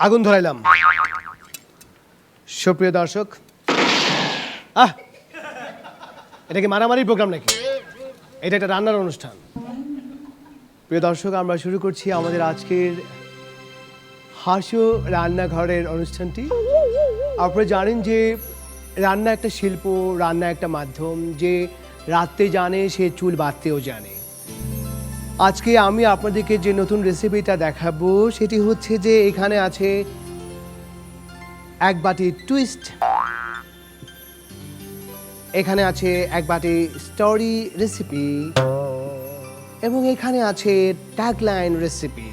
আগুন ধরাইলাম। সুপ্রিয় দর্শক, এটা কি মারামারির প্রোগ্রাম নাকি? এটা একটা রান্নার অনুষ্ঠান। প্রিয় দর্শক, আমরা শুরু করছি আমাদের আজকের হাসো রান্নাঘরের অনুষ্ঠানটি। আপনারা জানেন যে রান্না একটা শিল্প, রান্না একটা মাধ্যম। যে রাঁধতে জানে সে চুল বাঁধতেও জানে। আজকে আমি আপনাদেরকে যে নতুন রেসিপিটা দেখাবো সেটি হচ্ছে যে এখানে আছে এক বাটি টুইস্ট, এখানে আছে এক বাটি স্টোরি রেসিপি, এবং এখানে আছে ট্যাগলাইন রেসিপি।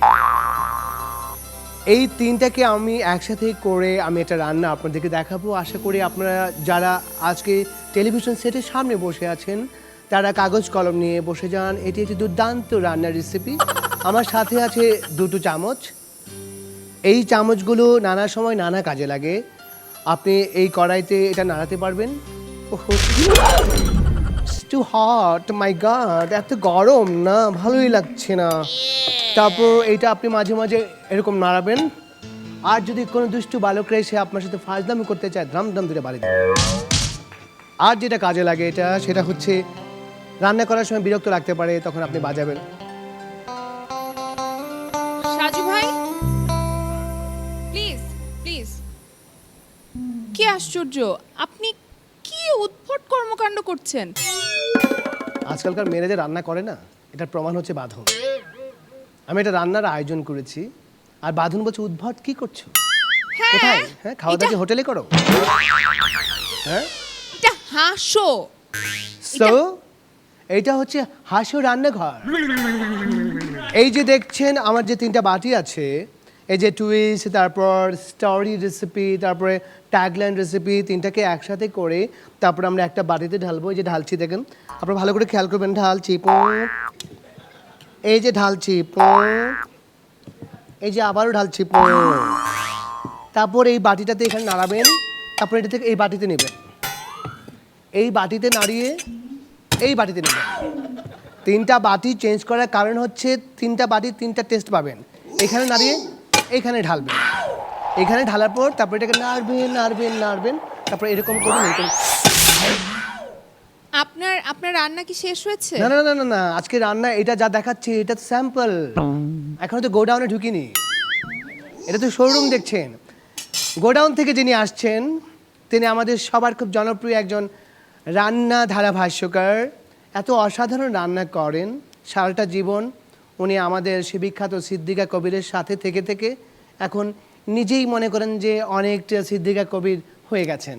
এই তিনটাকে আমি একসাথে করে আমি একটা রান্না আপনাদেরকে দেখাবো। আশা করি আপনারা যারা আজকে টেলিভিশন সেটের সামনে বসে আছেন তারা কাগজ কলম নিয়ে বসে যান। এটি একটি দুর্দান্ত রান্নার রেসিপি। আমার সাথে আছে দুটো চামচ। এই চামচগুলো নানা সময় নানা কাজে লাগে। আপনি এই কড়াইতে এটা নাড়াতে পারবেন। টু হট, মাই গড, এত গরম না, ভালোই লাগছে না। তারপর এইটা আপনি মাঝে মাঝে এরকম নাড়াবেন। আর যদি কোনো দুষ্টু বালকরা এসে আপনার সাথে ফাজলামি করতে চায়, ধাম ধাম ধরে বাড়ি দেবেন। আর যেটা কাজে লাগে এটা, সেটা হচ্ছে রান্না করার সময় বিরক্ত লাগতে পারে, তখন আপনি বাজাবেন। সাজু ভাই, প্লিজ প্লিজ। কি আশ্চর্য, আপনি কি উদ্ভট কর্মকাণ্ড করছেন? আজকালকার মেয়েরা যে রান্না করে না, এটার প্রমাণ হচ্ছে বাঁধন। আমি এটা রান্নার আয়োজন করেছি, আর বাঁধন বলছে উদ্ভট কি করছো? কোথায়? হ্যাঁ, খাওয়া দাওয়া কি হোটেলে করো? হ্যাঁ, এটা হাসো। সো এইটা হচ্ছে হাসো রান্নাঘর। এই যে দেখছেন আমার যে তিনটা বাটি আছে, এই যে টুইস্ট, তারপর স্টোরি রেসিপি, তারপরে ট্যাগলাইন রেসিপি, তিনটাকে একসাথে করে তারপর আমরা একটা বাটিতে ঢালবো। এই যে ঢালছি, দেখেন আপনারা ভালো করে খেয়াল করবেন। ঢালছি, এই যে ঢালছি, এই যে আবারও ঢালছি। তারপর এই বাটিটাতে এখানে নাড়াবেন। তারপর এটা থেকে এই বাটিতে নেবেন, এই বাটিতে নাড়িয়ে এই বাটিতে নেবেন। তিনটা বাটি চেঞ্জ করার কারণ হচ্ছে তিনটা বাটি তিনটা টেস্ট পাবেন। এখানে নাড়িয়ে এইখানে ঢালবেন। এখানে ঢালার পর তারপর এটাকে নাড়বেন নাড়বেন নাড়বেন, তারপর এরকম করবেন, এরকম। আপনার রান্না কি শেষ হয়েছে? না না না না না, আজকে রান্না এটা যা দেখাচ্ছি এটা তো স্যাম্পল, এখনো তো গোডাউনে ঢুকিনি। এটা তো শোরুম দেখছেন। গোডাউন থেকে যিনি আসছেন তিনি আমাদের সবার খুব জনপ্রিয় একজন রান্না ধারাভাষ্যকার। এত অসাধারণ রান্না করেন সারাটা জীবন। উনি আমাদের সে বিখ্যাত সিদ্দিকা কবিরের সাথে থেকে থেকে এখন নিজেই মনে করেন যে অনেকটা সিদ্দিকা কবির হয়ে গেছেন।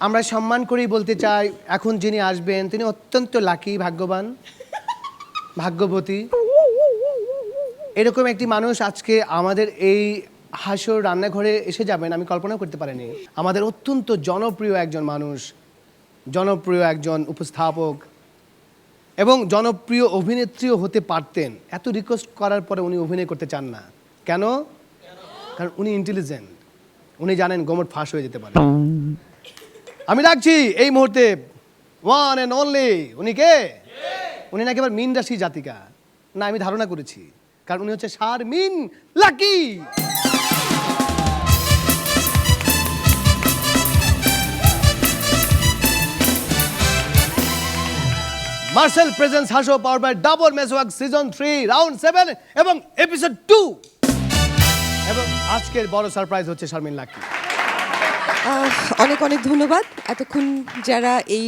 আমরা সম্মান করেই বলতে চাই, এখন যিনি আসবেন তিনি অত্যন্ত লাকি, ভাগ্যবান, ভাগ্যবতী। এরকম একটি মানুষ আজকে আমাদের এই হাসর রান্নাঘরে এসে যাবেন আমি কল্পনাও করতে পারিনি। আমাদের অত্যন্ত জনপ্রিয় একজন মানুষ, জনপ্রিয় একজন উপস্থাপক এবং জনপ্রিয় অভিনেত্রীও হতে পারতেন। এত রিকোয়েস্ট করার পরে উনি অভিনয় করতে চান না। কেন? কারণ উনি ইন্টেলিজেন্ট। উনি জানেন গোমট ফাঁস হয়ে যেতে পারে। আমি রাখছি এই মুহূর্তে ওয়ান অ্যান্ড অনলি। উনি কে? উনি নাকি আবার মিন রাশি জাতিকা। না, আমি ধারণা করেছি, কারণ উনি হচ্ছে শারমিন লাকি। মার্সেল প্রেজেন্স হাসো power by double Meswak season 3 round 7 এবং এপিসোড 2। এবং আজকের বড় সারপ্রাইজ হচ্ছে শারমিন লাকি। অনেক অনেক ধন্যবাদ এতক্ষণ যারা এই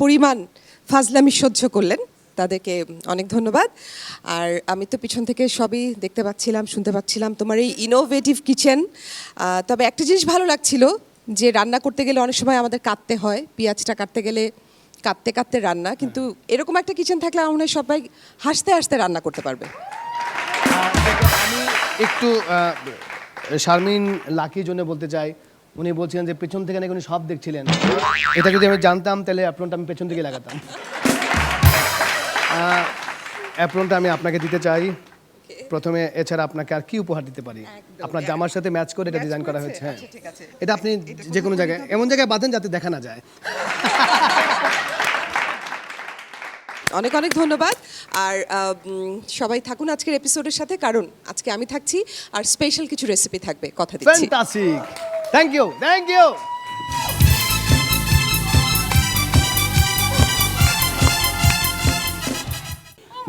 পরিমাণ ফাজলামি সহ্য করলেন তাদেরকে অনেক ধন্যবাদ। আর আমি তো পিছন থেকে সবই দেখতে পাচ্ছিলাম, শুনতে পাচ্ছিলাম তোমার এই ইনোভেটিভ কিচেন। তবে একটা জিনিস ভালো লাগছিল যে রান্না করতে গেলে অনেক সময় আমাদের কাটতে হয়, পেঁয়াজটা কাটতে গেলে কাটতে কাটতে রান্না, কিন্তু এরকম একটা কিচেন থাকলে আমার মনে হয় সবাই হাসতে হাসতে রান্না করতে পারবে। আমি একটু শারমিন লাকির জন্য বলতে চাই, উনি বলছিলেন যে পেছন থেকে নাকি উনি সব দেখছিলেন। এটা যদি আমি জানতাম তাহলে অ্যাপ্রনটা আমি পেছন থেকে লাগাতাম। অ্যাপ্রনটা আমি আপনাকে দিতে চাই প্রথমে। এছাড়া আপনাকে আর কি উপহার দিতে পারি? আপনার জামার সাথে ম্যাচ করে এটা ডিজাইন করা হয়েছে। হ্যাঁ, ঠিক আছে। এটা আপনি যে কোনো জায়গায়, এমন জায়গায় বাঁধেন যাতে দেখা না যায়। অনেক অনেক ধন্যবাদ। আর সবাই থাকুন আজকের এপিসোডের সাথে, কারণ আজকে আমি থাকছি আর স্পেশাল কিছু রেসিপি থাকবে, কথা দিচ্ছি। Fantastic, thank you, thank you.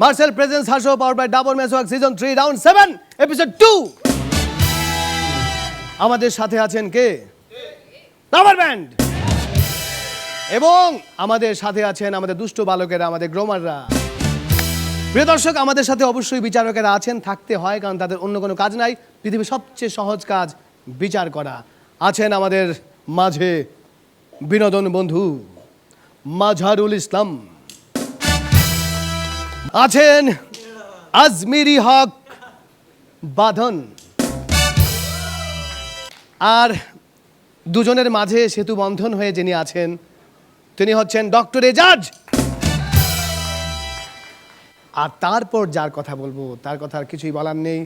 Marcel presents হাসো পাওয়ার বাই ডাবর মেসওয়াক সিজন 3 রাউন্ড 7 এপিসোড 2। আমাদের সাথে আছেন কে? Rubber band. এবং আমাদের সাথে আছেন আমাদের দুষ্ট বালকেরা, আমাদের গ্রোমাররা। প্রিয় দর্শক, আমাদের সাথে অবশ্যই বিচারকেরা আছেন, থাকতে হয়, কারণ তাদের অন্য কোনো কাজ নাই। পৃথিবীর সবচেয়ে সহজ কাজ বিচার করা। আছেন আমাদের মাঝে বিনোদন বন্ধু মাঝারুল ইসলাম, আছেন আজমিরি হক বাঁধন, আর দুজনের মাঝে সেতু বন্ধন হয়ে যিনি আছেন তিনি হচ্ছেন ডক্টর এজাজ। আর তারপর যার কথা বলবো তার কথা আর কিছুই বলার নেই।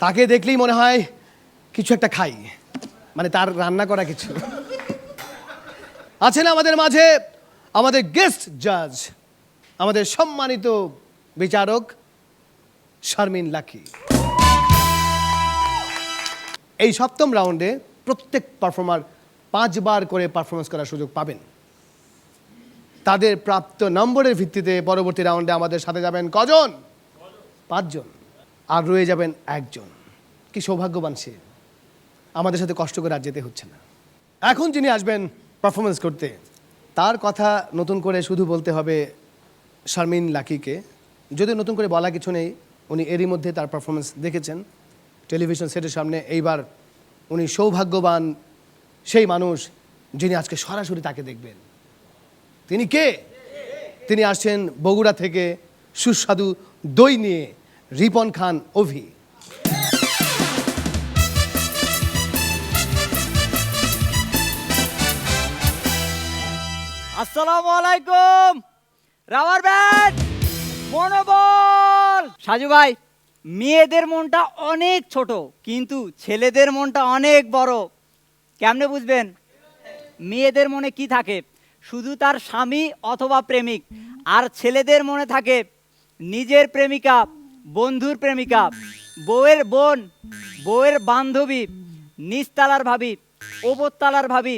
তাকে দেখলেই মনে হয় কিছু একটা খাই, মানে তার রান্না করা কিছু। আছেন আমাদের মাঝে আমাদের গেস্ট জাজ, আমাদের সম্মানিত বিচারক শারমিন লাকি। এই সপ্তম রাউন্ডে প্রত্যেক পারফর্মার 5 বার করে পারফরমেন্স করার সুযোগ পাবেন। তাদের প্রাপ্ত নম্বরের ভিত্তিতে পরবর্তী রাউন্ডে আমাদের সাথে যাবেন কজন? 5 জন। আর রয়ে যাবেন 1 জন। কি সৌভাগ্যবান সে, আমাদের সাথে কষ্ট করে আর যেতে হচ্ছে না। এখন যিনি আসবেন পারফরমেন্স করতে, তার কথা নতুন করে শুধু বলতে হবে শারমিন লাকিকে। যদিও নতুন করে বলা কিছু নেই, উনি এরই মধ্যে তার পারফরমেন্স দেখেছেন টেলিভিশন সেটের সামনে। এইবার উনি সৌভাগ্যবান সেই মানুষ যিনি আজকে সরাসরি তাকে দেখবেন। তিনি কে? তিনি আসছেন বগুড়া থেকে সুস্বাদু দই নিয়ে, রিপন খান অভি। আসসালামু আলাইকুম রাবার ব্যান্ড, মনোবল। সাজু ভাই, মেয়েদের মনটা অনেক ছোট কিন্তু ছেলেদের মনটা অনেক বড়। কেমনে বুঝবেন? মেয়েদের মনে কি থাকে? শুধু তার স্বামী অথবা প্রেমিক। আর ছেলেদের মনে থাকে নিজের প্রেমিকা, বন্ধুর প্রেমিকা, বউয়ের বোন, বউয়ের বান্ধবী, নিচতলার ভাবি, ওপরতলার ভাবি,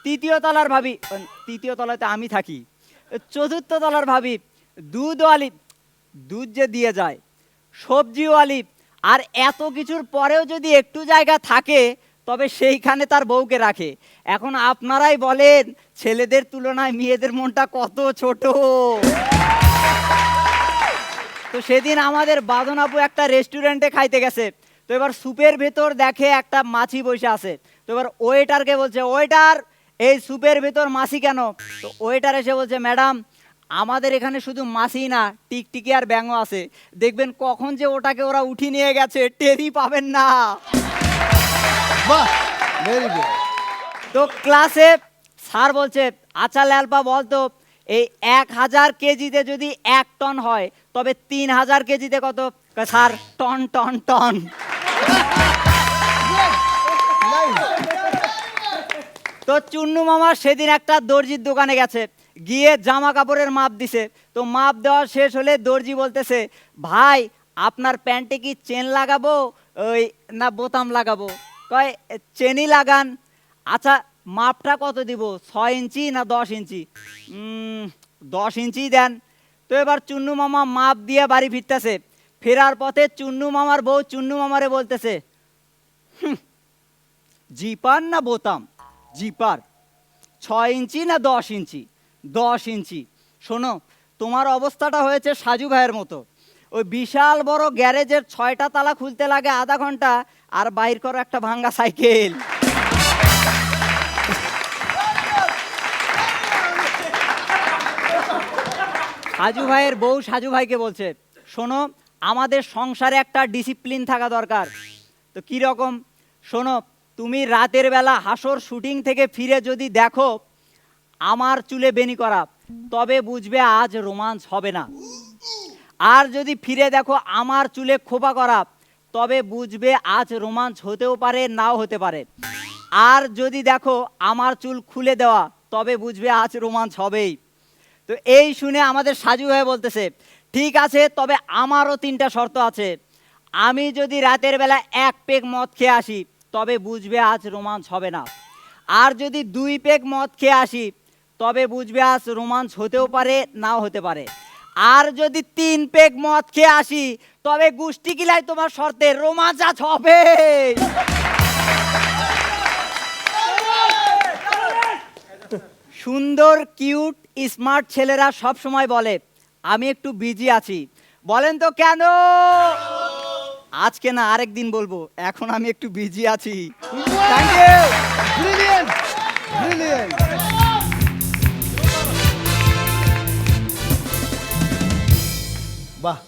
তৃতীয় তলার ভাবি, তৃতীয় তলাতে আমি থাকি, চতুর্থ তলার ভাবি, দুধওয়ালি, দুধ যে দিয়ে যায়, সবজিওয়ালি। আর এত কিছুর পরেও যদি একটু জায়গা থাকে তবে সেইখানে তার বউকে রাখে। এখন আপনারাই বলেন ছেলেদের তুলনায় মেয়েদের মনটা কত ছোট। তো সেদিন আমাদের বাঁধন আপু একটা রেস্টুরেন্টে খাইতে গেছে। তো এবার স্যুপের ভেতর দেখে একটা মাছি বসে আছে। তো এবার ওয়েটারকে বলছে, ওয়েটার এই স্যুপের ভেতর মাছি কেন? তো ওয়েটার এসে বলছে, ম্যাডাম আমাদের এখানে শুধু মাছি না, টিকটিকি আর ব্যাঙও আছে। দেখবেন কখন যে ওটাকে ওরা উঠিয়ে নিয়ে গেছে টেরই পাবেন না। বাহ, ভেরি গুড। তো ক্লাসে স্যার বলছে, আচ্ছা ল্যালপা বলতো এই 1000 কেজিতে যদি 1 টন হয় তবে 3000 কেজিতে কত? Sir ton ton ton. তো চুন্নু মামা সেদিন একটা দর্জির দোকানে গেছে, গিয়ে জামা কাপড়ের মাপ দিছে। তো মাপ দেওয়া শেষ হলে দর্জি বলতেছে, ভাই আপনার প্যান্টে কি চেন লাগাবো ওই না বোতাম লাগাবো? কয় চেনই লাগান। আচ্ছা মাপটা কত দিব, 6 ইঞ্চি না 10 ইঞ্চি? 10 ইঞ্চি দেন। তো এবার চুন্নু মামা মাপ দিয়ে বাড়ি ফিরতেছে। ফেরার পথে চুন্নু মামার বউ চুন্নু মামারে বলতেছে, জিপার না বোতাম? জিপার। 6 ইঞ্চি না 10 ইঞ্চি? 10 ইঞ্চি। শোনো তোমার অবস্থাটা হয়েছে সাজু ভাইয়ের মতো। ওই বিশাল বড় গ্যারেজের 6টা তালা খুলতে লাগে আধা ঘন্টা, আর বাইর করো একটা ভাঙ্গা সাইকেল। সাজু ভাইয়ের বউ সাজু ভাইকে বলছে, শোনো, আমাদের সংসারে একটা ডিসিপ্লিন থাকা দরকার। তো কি রকম? শোনো, তুমি রাতের বেলা হাসর শুটিং থেকে ফিরে যদি দেখো আমার চুলে বেনি করা, তবে বুঝবে আজ রোমান্স হবে না। আর যদি ফিরে দেখো আমার চুলে খোপা করা, তবে বুঝবে আজ রোমান্স হতেও পারে, নাও হতে পারে। আর যদি দেখো আমার চুল খুলে দেওয়া, তবে বুঝবে আজ রোমান্স হবেই। তো এই শুনে আমাদের সাজু ভাই বলতেছে, ঠিক আছে, তবে আমারও 3টা শর্ত আছে। আমি যদি রাতের বেলা 1 পেগ মদ খেয়ে আসি, তবে বুঝবে আজ রোমান্স হবে না। আর যদি 2 পেগ মদ খেয়ে আসি, তবে বুঝবে আজ রোমান্স হতেও পারে, নাও হতে পারে। আর যদি 3 পেগ মদ খেয়ে আসি, তবে গুষ্টি কিলাই তোমার শর্তে রোমান্স আজ হবে। সুন্দর, কিউট, স্মার্ট ছেলেরা সব সময় বলে আমি একটু বিজি আছি। বলেন তো কেন? আজকে না, আরেকদিন বলবো, এখন আমি একটু বিজি আছি। Thank you. Brilliant, brilliant. বাহ,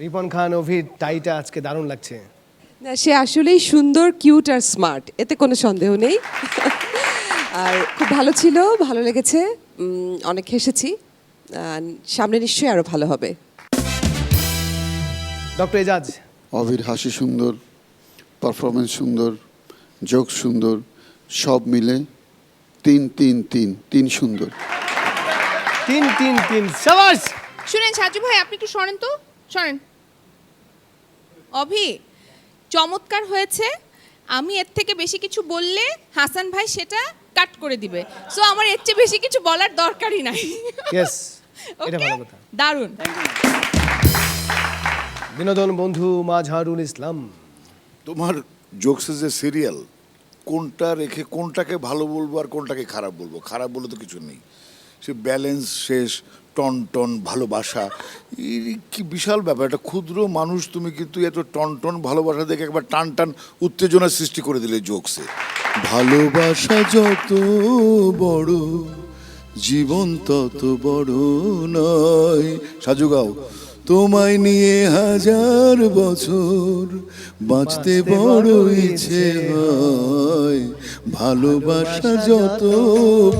রিপন খান, অভির টাইটা আজকে দারুণ লাগছে। না, সে আসলেই সুন্দর, কিউট আর স্মার্ট, এতে কোনো সন্দেহ নেই। আর খুব ভালো ছিল, ভালো লেগেছে, অনেক হেসেছি। সামনে নিশ্চয়ই আরো ভালো হবে। ডক্টর এজাজ, অভির হাসি সুন্দর, পারফরমেন্স সুন্দর, জোক সুন্দর, সব মিলে 3 সুন্দর। 3 শাবাশ। শুনেন সাজু ভাই, আপনি একটু সরেন তো, সরেন। অভি, চমৎকার হয়েছে। আমি এর থেকে বেশি কিছু বললে হাসান ভাই সেটা কাট করে দিবে। সো আমার এর চেয়ে বেশি কিছু বলার দরকারই নাই। ইয়েস, এটা ওকে, ভালো কথা। দারুণ। বিনোদন বন্ধু মাজহারুল ইসলাম। তোমার জোকসের যে সিরিয়াল, কোনটা রেখে কোনটাকে ভালো বলবো আর কোনটাকে খারাপ বলবো? খারাপ বলে তো কিছু নেই, সে ব্যালেন্স শেষ। টন টন ভালোবাসা, এই কি বিশাল ব্যাপার! একটা ক্ষুদ্র মানুষ, তুমি কিন্তু এত টন টন ভালোবাসা দেখে একবার টান টান উত্তেজনা সৃষ্টি করে দিলে জোকসে। ভালোবাসা যত বড়, জীবন তত বড় নয়। সাজু গাও, তোমায় নিয়ে 1000 বছর বাঁচতে বড় ইচ্ছে হয়। ভালোবাসা যত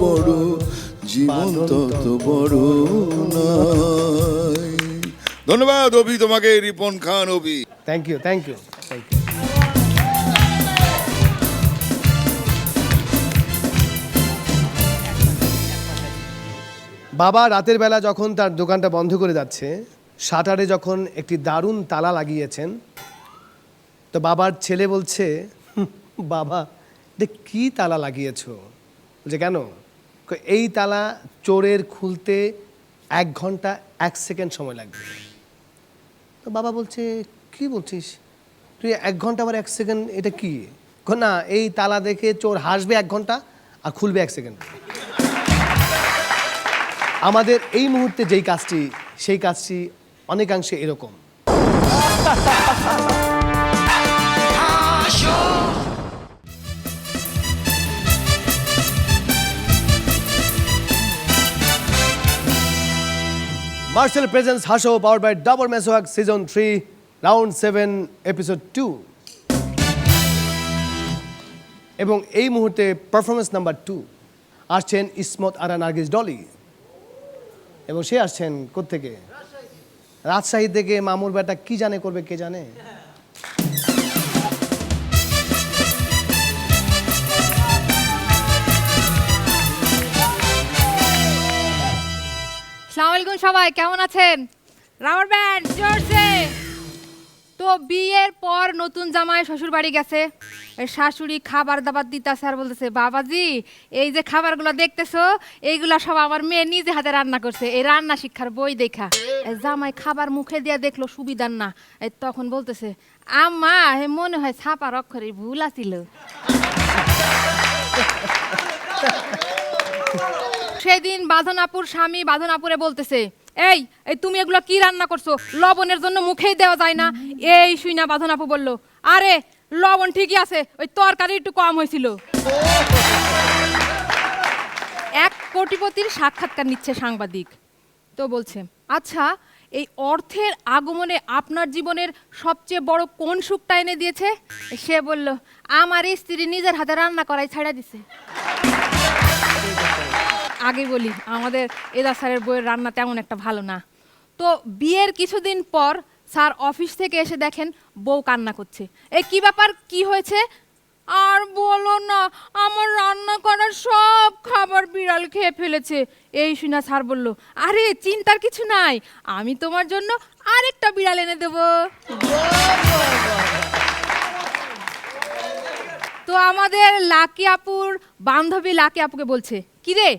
বড়, জীবন তত বড় নয়। ধন্যবাদ অভি তোমাকে, Ripon Khan Avi. Thank you, thank you, thank you. বাবা রাতের বেলা যখন তার দোকানটা বন্ধ করে যাচ্ছে, শাটারে যখন একটি দারুণ তালা লাগিয়েছেন, তো বাবার ছেলে বলছে, বাবা এটা কি তালা লাগিয়েছো? বলছে কেন? এই তালা চোরের খুলতে 1 ঘন্টা 1 সেকেন্ড সময় লাগবে। তো বাবা বলছে, কি বলছিস তুই? 1 ঘন্টা আবার 1 সেকেন্ড, এটা কি? না, এই তালা দেখে চোর হাসবে 1 ঘন্টা আর খুলবে 1 সেকেন্ড। আমাদের এই মুহূর্তে যেই কাজটি, সেই কাজটি অনেকাংশে এরকম। মার্শাল প্রেজেন্স হাসো, পাওয়ার বাই ডাবর মেসোয়াক, সিজন 3, রাউন্ড 7, এপিসোড 2। এবং এই মুহূর্তে পারফরমেন্স নাম্বার 2 আসছেন ইসমত আরা নার্গিস ডলি। এবং সে আসছেন কোত্থেকে? রাজশাহী থেকে। মামুর বেটা কি জানে করবে কে জানে। আসসালামু আলাইকুম সবাই, কেমন আছেন? রাবার ব্যান্ড জোরসে। তো বিয়ের পর নতুন জামাই শ্বশুর বাড়ি গেছে, শাশুড়ি খাবার দাবার দিতেছে আর বলতেছে, বাবাজি এই যে খাবারগুলো দেখতেছো এইগুলা সব আমার মেয়ে নিজে হাতে রান্না করছে, এই রান্না শিক্ষার বই দেখা। জামাই খাবার মুখে দিয়ে দেখলো সুবিধার না, তখন বলতেছে, আম্মা মনে হয় ছাপার অক্ষরের ভুল আছিল। সেদিন বাঁধনাপুর স্বামী বাঁধনাপুরে বলতেছে, এই এই তুমি এগুলো কি রান্না করছো? লবণের জন্য মুখেই দেওয়া যায় না। এই শুই না বাঁধন আপু বললো, আরে লবণ ঠিকই আছে, ওই তরকারি একটু কম হয়েছিল। এক কোটিপতির সাক্ষাৎকার নিচ্ছে সাংবাদিক, তো বলছে, আচ্ছা এই অর্থের আগমনে আপনার জীবনের সবচেয়ে বড় কোন সুখটা এনে দিয়েছে? সে বলল, আমার স্ত্রী নিজের হাতে রান্না করাই ছাড়া দিছে। আগে বলি, আমাদের এদা স্যারের বইয়ের রান্না তেমন একটা ভালো না। তো বিয়ের কিছুদিন পর স্যার অফিস থেকে এসে দেখেন বউ কান্না করছে। এ কি ব্যাপার, কি হয়েছে? আর বলো না, আমার রান্না করার সব খাবার বিড়াল খেয়ে ফেলেছে। এই শুনে স্যার বলল, আরে চিন্তার কিছু নাই, আমি তোমার জন্য আরেকটা বিড়াল এনে দেব। তো আমাদের লাকি আপুর বান্ধবী লাকি আপুকে বলছে, কি রে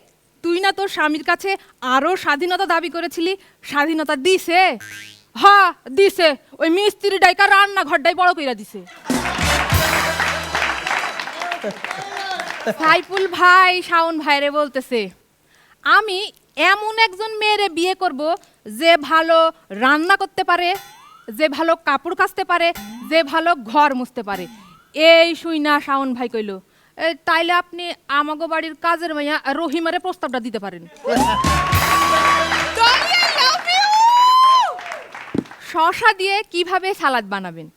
তুই না তোর স্বামীর কাছে আরো স্বাধীনতা দাবি করেছিলি, স্বাধীনতা দিছে? হ্যাঁ দিছে, ওই মিস্ত্রি ডাইকা রান্নাঘরটাই বড় কইরা দিছে। সাইফুল ভাই শাওন ভাইরে বলতেছে, আমি এমন একজন মেয়েরে বিয়ে করব যে ভালো রান্না করতে পারে, যে ভালো কাপড় কাচতে পারে, যে ভালো ঘর মুছতে পারে। এই শুই না শাওন ভাই কইল, তাইলে আপনি আমাগো বাড়ির কাজের মাইয়া রহিমারে প্রস্তাবটা দিতে পারেন। শসা দিয়ে কিভাবে সালাদ বানাবেন?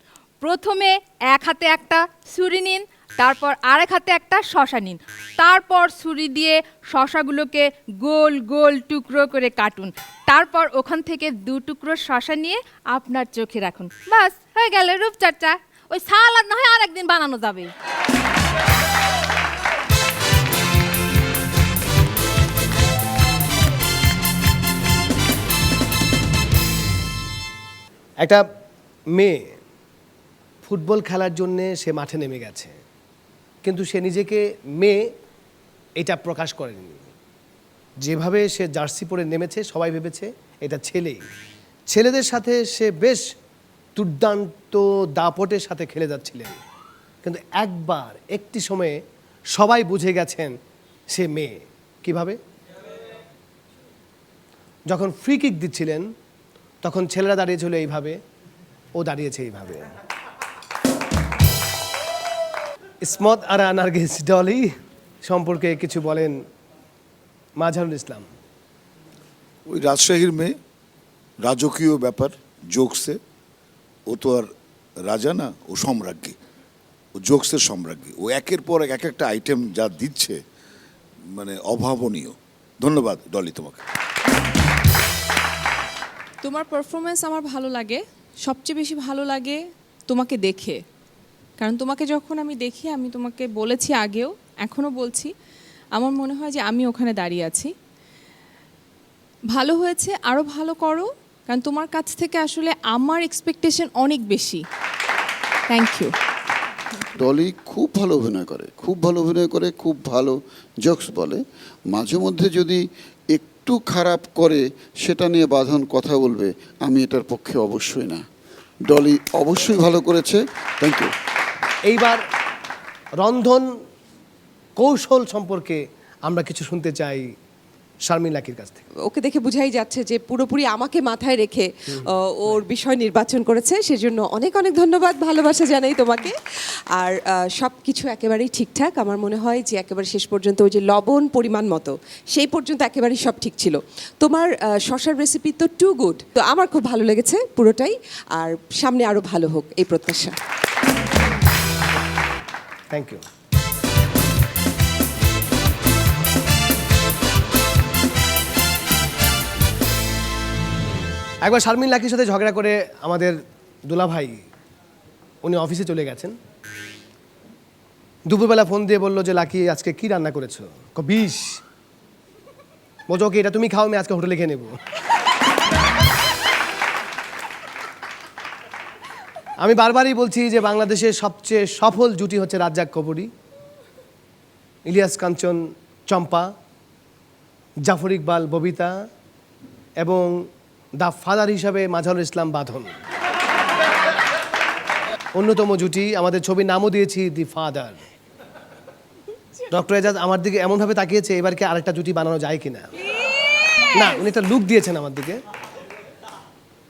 প্রথমে এক হাতে একটা ছুরি নিন, তারপর আরেক হাতে একটা শসা নিন, তারপর ছুরি দিয়ে শসাগুলোকে গোল গোল টুকরো করে কাটুন, তারপর ওখান থেকে 2 টুকরো শসা নিয়ে আপনার চোখে রাখুন, বাস হয়ে গেল রূপচর্চা। ওই সালাদ না হয় আরেকদিন বানানো যাবে। একটা মেয়ে ফুটবল খেলার জন্যে সে মাঠে নেমে গেছে, কিন্তু সে নিজেকে মেয়ে এটা প্রকাশ করেনি। যেভাবে সে জার্সি পরে নেমেছে সবাই ভেবেছে এটা ছেলেই। ছেলেদের সাথে সে বেশ দুর্দান্ত দাপটের সাথে খেলে যাচ্ছিলেন, কিন্তু একবার একটি সময়ে সবাই বুঝে গেছেন সে মেয়ে। কিভাবে? যখন ফ্রি কিক দিচ্ছিলেন তখন ছেলেরা দাঁড়িয়েছিল এইভাবে, ও দাঁড়িয়েছে এইভাবে। ইসমত আরা নার্গিস ডলি সম্পর্কে কিছু বলেন মাঝারুল ইসলাম। ওই রাজশাহীর মেয়ে, রাজকীয় ব্যাপার, জোকসে। ও তো আর রাজা না, ও সম্রাজ্ঞী, ও জোকসের সম্রাজ্ঞী। ও একের পর এক একটা আইটেম যা দিচ্ছে মানে অভাবনীয়। ধন্যবাদ ডলি তোমাকে। তোমার পারফরমেন্স আমার ভালো লাগে, সবচেয়ে বেশি ভালো লাগে তোমাকে দেখে। কারণ তোমাকে যখন আমি দেখি, আমি তোমাকে বলেছি আগেও, এখনও বলছি, আমার মনে হয় যে আমি ওখানে দাঁড়িয়ে আছি। ভালো হয়েছে, আরও ভালো করো, কারণ তোমার কাছ থেকে আসলে আমার এক্সপেকটেশন অনেক বেশি। Thank you. ডলি খুব ভালো অভিনয় করে, খুব ভালো অভিনয় করে, খুব ভালো জোকস বলে। মাঝে মধ্যে যদি একটু খারাপ করে সেটা নিয়ে বাঁধন কথা বলবে, আমি এটার পক্ষে অবশ্যই না। ডলি অবশ্যই ভালো করেছে, থ্যাংক ইউ। এইবার রন্ধন কৌশল সম্পর্কে আমরা কিছু শুনতে চাই শারমিন লাকির কাছ থেকে। ওকে দেখে বোঝাই যাচ্ছে যে পুরোপুরি আমাকে মাথায় রেখে ওর বিষয় নির্বাচন করেছে, সেজন্য অনেক অনেক ধন্যবাদ, ভালোবাসা জানাই তোমাকে। আর সব কিছু একেবারেই ঠিকঠাক। আমার মনে হয় যে একেবারে শেষ পর্যন্ত ওই যে লবণ পরিমাণ মতো, সেই পর্যন্ত একেবারেই সব ঠিক ছিল। তোমার শসার রেসিপি তো টু গুড, তো আমার খুব ভালো লেগেছে পুরোটাই। আর সামনে আরও ভালো হোক এই প্রত্যাশা। Thank you. একবার শারমিন লাকির সাথে ঝগড়া করে আমাদের দুলাভাই উনি অফিসে চলে গেছেন। দুপুরবেলা ফোন দিয়ে বললো যে লাকি আজকে কি রান্না করেছো? বিষ। বলছো ওকে এটা তুমি খাও, আমি আজকে হোটেলে খেয়ে নেব। আমি বারবারই বলছি যে বাংলাদেশের সবচেয়ে সফল জুটি হচ্ছে রাজ্জাক কবরী, ইলিয়াস কাঞ্চন চম্পা, জাফর ইকবাল ববিতা এবং দ্য ফাদার হিসাবে মাঝারুল ইসলাম বাঁধন। অন্যতম জুটি, আমাদের ছবির নামও দিয়েছি দি ফাদার। ডক্টর এজাজ আমার দিকে এমনভাবে তাকিয়েছে, এবার কি আরেকটা জুটি বানানো যায় কিনা। না উনি একটা লুক দিয়েছেন আমার দিকে,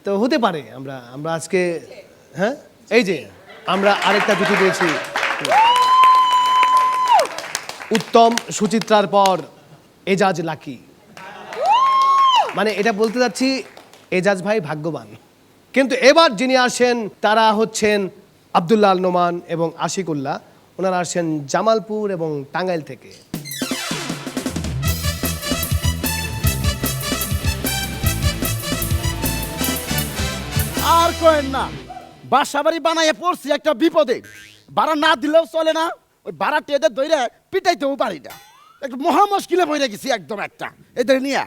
তো হতে পারে আমরা আমরা আজকে হ্যাঁ এই যে আমরা আরেকটা জুটি পেয়েছি, উত্তম সুচিত্রার পর এজাজ লাকি। মানে এটা বলতে যাচ্ছি এজাজ ভাই ভাগ্যবান। কিন্তু এবার যিনি আসেন তারা হচ্ছেন আব্দুল্লাহ আল নোমান এবং আশিকুল্লাহ। ওনারা আসেন জামালপুর এবং টাঙ্গাইল থেকে। আর কয়েন না, বাসা বাড়ি বানাইয়ে পড়ছি একটা বিপদে। ভাড়া না দিলেও চলে না, ওই ভাড়া টেদের দইরে পিটাইতেও পারি না। একটু মহা মুশকিলে পড়ে গেছি একদম একটা এদের নিয়ে।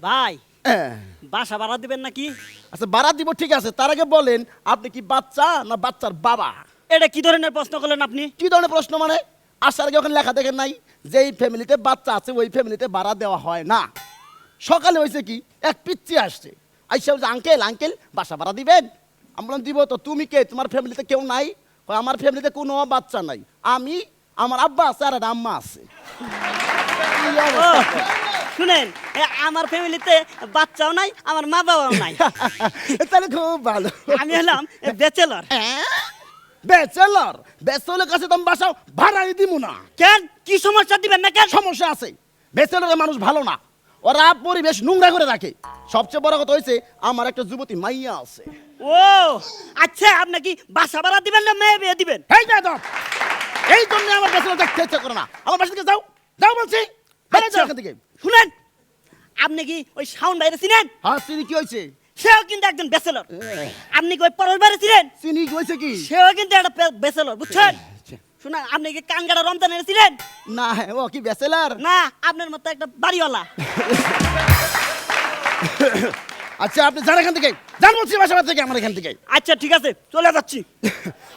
ভাই হ্যাঁ। বাসা ভাড়া দিবেন নাকি? আচ্ছা ভাড়া দিব ঠিক আছে, তার আগে বলেন আপনি কি বাচ্চা না বাচ্চার বাবা? এটা কি ধরনের প্রশ্ন করলেন আপনি? কি ধরনের প্রশ্ন মানে? আসার আগে ওখানে লেখা দেখেন নাই যেই ফ্যামিলিতে বাচ্চা আছে ওই ফ্যামিলিতে ভাড়া দেওয়া হয় না। সকালে হয়েছে কি, এক পিচ্চি আসছে, আইসা বলছে আঙ্কেল আঙ্কেল বাসা ভাড়া দিবেন? আমি বললাম দিব তো। তুমি কে, তোমার ফ্যামিলিতে কেউ নাই? কয়, আমার ফ্যামিলিতে কোনো বাচ্চা নাই, আমি আমার আব্বা আছে আর একটা আম্মা আছে। কি অবস্থা? শুনেন, আমার ফ্যামিলিতে বাচ্চাও নাই, আমার মা বাবাও নাই। তাহলে খুব ভালো। আমি হলাম ব্যাচেলর। ব্যাচেলর? ব্যাচেলর কাছে তো আমি বাসা ভাড়াই দিব না। কেন, কি সমস্যা দিবেন না কেন? সমস্যা আছে, ব্যাচেলরের মানুষ ভালো না, ওরা পরিবেশ নোংরা করে রাখে। সবচেয়ে বড় কথা হয়েছে আমার একটা যুবতী মাইয়া আছে। ও আচ্ছা, আপনি কি বাসা ভাড়া দিবেন না মেয়ে বিয়ে দিবেন? এই বেদব, এই জন্য আমার ব্যাচেলর দেখতে ইচ্ছা করে না। আমার বাসা থেকে যাও, যাও বলছি, বেরিয়ে যাও এখান থেকে। শুনেন, আপনি কি ওই শাওন বাইরে চিনেন? হ্যাঁ চিনি, কি হয়েছে? সেও কিন্তু একজন ব্যাচেলর। আপনি কি ওই পরের বাইরে ছিলেন? চিনি, কি হয়েছে কি? সেও কিন্তু একটা ব্যাচেলর, বুঝছেন? শুনেন, আপনি কি কানগাড়া রমজান ছিলেন? না ও কি ব্যাচেলর না, আপনার মতো একটা বাড়িওয়ালা। আচ্ছা আপনি যান এখান থেকে, যান বলছি বাসা থেকে আমার এখান থেকে। আচ্ছা ঠিক আছে, চলে যাচ্ছি।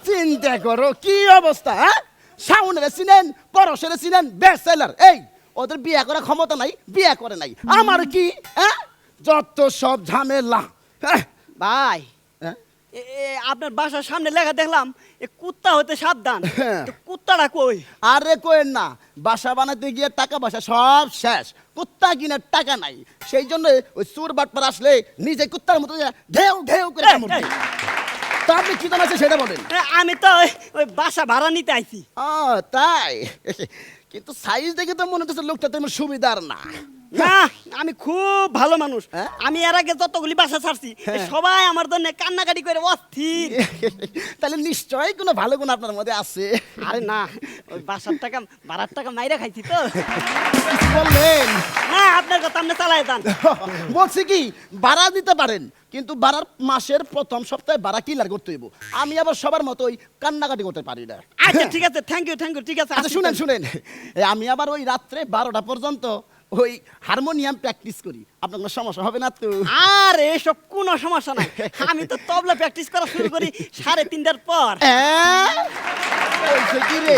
চিন্তা করো কি অবস্থা, হ্যাঁ? শাওনের চিনেন, পরশের চিনেন, ব্যাচেলর। এই ওদের বিয়ে করার ক্ষমতা নাই, বিয়ে করে নাই। আমার কি, হ্যাঁ? যত সব ঝামেলা। হ্যাঁ? ভাই, হ্যাঁ? আপনার বাসার সামনে লেখা দেখলাম এ কুত্তা হতে সাবধান। হ্যাঁ। তো কুত্তাটা কই? আরে কোয়েন না, বাসা বানাতে গিয়ে টাকা পয়সা সব শেষ, কুত্তা কিনার টাকা নাই। সেই জন্য ওই চোর বাটপার আসলে নিজে কুত্তার মতো ঢেউ ঢেউ করে কামড় দেয়। তা আপনি কি জানাচ্ছে সেটা বলেন। আমি তো ওই বাসা ভাড়া নিতে আইছি। ও তাই? কিন্তু সাইজ দেখে তো মনে হচ্ছে লোকটা তেমন সুবিধার না। না, আমি খুব ভালো মানুষ। হ্যাঁ? আমি এর আগে যতগুলি বাসা ছাড়ছি হ্যাঁ। সবাই আমার জন্য কান্নাকাটি করে অস্থির। তাহলে নিশ্চয়ই কোনো ভালো গুণ আপনার মধ্যে আছে। আরে না, ওই বাসার টাকা ভাড়ার টাকা মাইরা খাইছি তো। কিছু বললেন? না, আপনার কথা আপনি চালাই যান। বলছি কি, ভাড়া দিতে পারেন কিন্তু ভাড়ার মাসের প্রথম সপ্তাহে ভাড়া ক্লিয়ার করতে হইব। আমি আবার সবার মতো ওই কান্নাকাটি করতে পারি না। আচ্ছা ঠিক আছে, থ্যাংক ইউ ঠিক আছে। আচ্ছা শুনেন শুনেন, আমি আবার ওই রাত্রে 12টা পর্যন্ত ওই হারমোনিয়াম প্র্যাকটিস করি, আপনার কোনো সমস্যা হবে না তো? আর এসব কোনো সমস্যা নাই, আমি তো তবলা প্র্যাকটিস করা শুরু করি 3:30টার পর। বলছে কি রে,